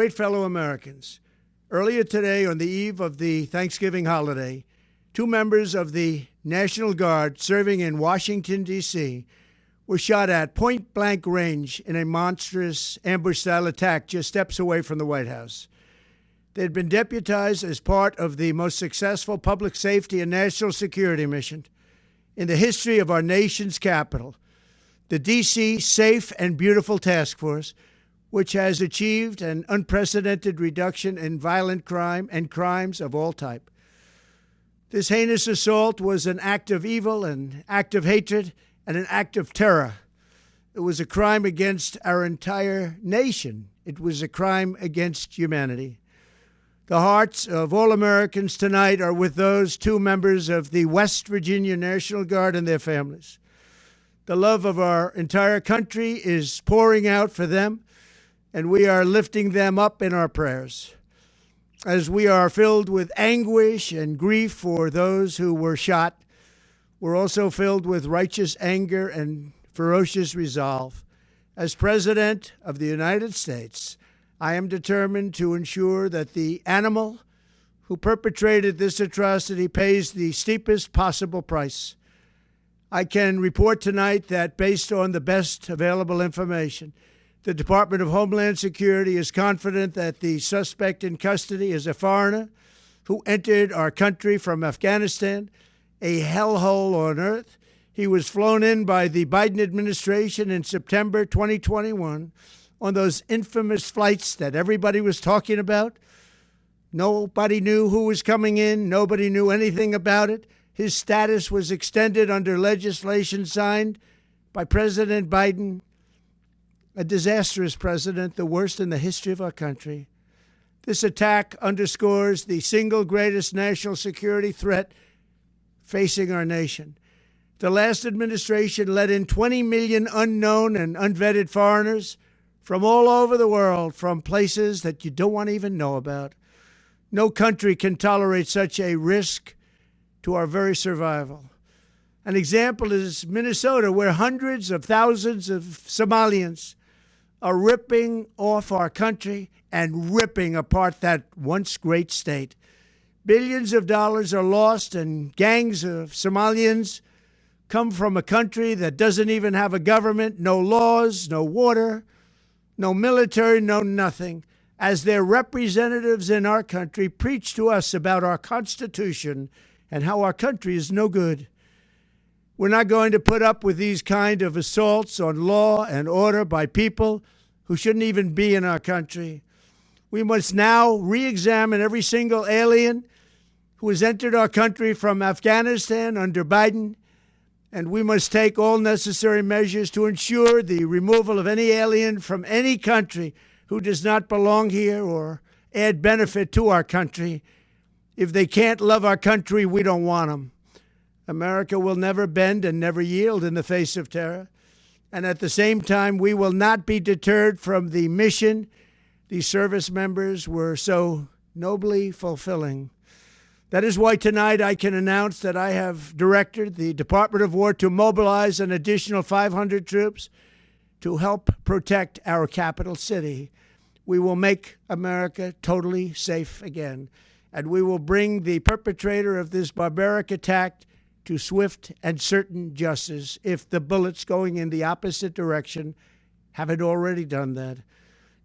Great fellow Americans, earlier today, on the eve of the Thanksgiving holiday, two members of the National Guard serving in Washington, D.C., were shot at point-blank range in a monstrous ambush-style attack just steps away from the White House. They had been deputized as part of the most successful public safety and national security mission in the history of our nation's capital, the D.C. Safe and Beautiful Task Force, which has achieved an unprecedented reduction in violent crime and crimes of all type. This heinous assault was an act of evil, an act of hatred, and an act of terror. It was a crime against our entire nation. It was a crime against humanity. The hearts of all Americans tonight are with those two members of the West Virginia National Guard and their families. The love of our entire country is pouring out for them, and we are lifting them up in our prayers. As we are filled with anguish and grief for those who were shot, we're also filled with righteous anger and ferocious resolve. As President of the United States, I am determined to ensure that the animal who perpetrated this atrocity pays the steepest possible price. I can report tonight that based on the best available information, the Department of Homeland Security is confident that the suspect in custody is a foreigner who entered our country from Afghanistan, a hellhole on earth. He was flown in by the Biden administration in September 2021 on those infamous flights that everybody was talking about. Nobody knew who was coming in. Nobody knew anything about it. His status was extended under legislation signed by President Biden, a disastrous president, the worst in the history of our country. This attack underscores the single greatest national security threat facing our nation. The last administration let in 20 million unknown and unvetted foreigners from all over the world, from places that you don't want to even know about. No country can tolerate such a risk to our very survival. An example is Minnesota, where hundreds of thousands of Somalians are ripping off our country and ripping apart that once great state. Billions of dollars are lost, and gangs of Somalians come from a country that doesn't even have a government, no laws, no water, no military, no nothing. As their representatives in our country preach to us about our Constitution and how our country is no good. We're not going to put up with these kind of assaults on law and order by people who shouldn't even be in our country. We must now re-examine every single alien who has entered our country from Afghanistan under Biden, and we must take all necessary measures to ensure the removal of any alien from any country who does not belong here or add benefit to our country. If they can't love our country, we don't want them. America will never bend and never yield in the face of terror. And at the same time, we will not be deterred from the mission these service members were so nobly fulfilling. That is why tonight I can announce that I have directed the Department of War to mobilize an additional 500 troops to help protect our capital city. We will make America totally safe again, and we will bring the perpetrator of this barbaric attack to swift and certain justice if the bullets going in the opposite direction haven't already done that.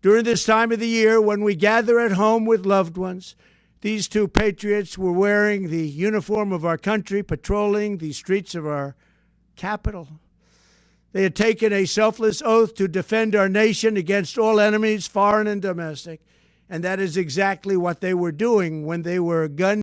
During this time of the year, when we gather at home with loved ones, these two patriots were wearing the uniform of our country, patrolling the streets of our capital. They had taken a selfless oath to defend our nation against all enemies, foreign and domestic, and that is exactly what they were doing when they were gunned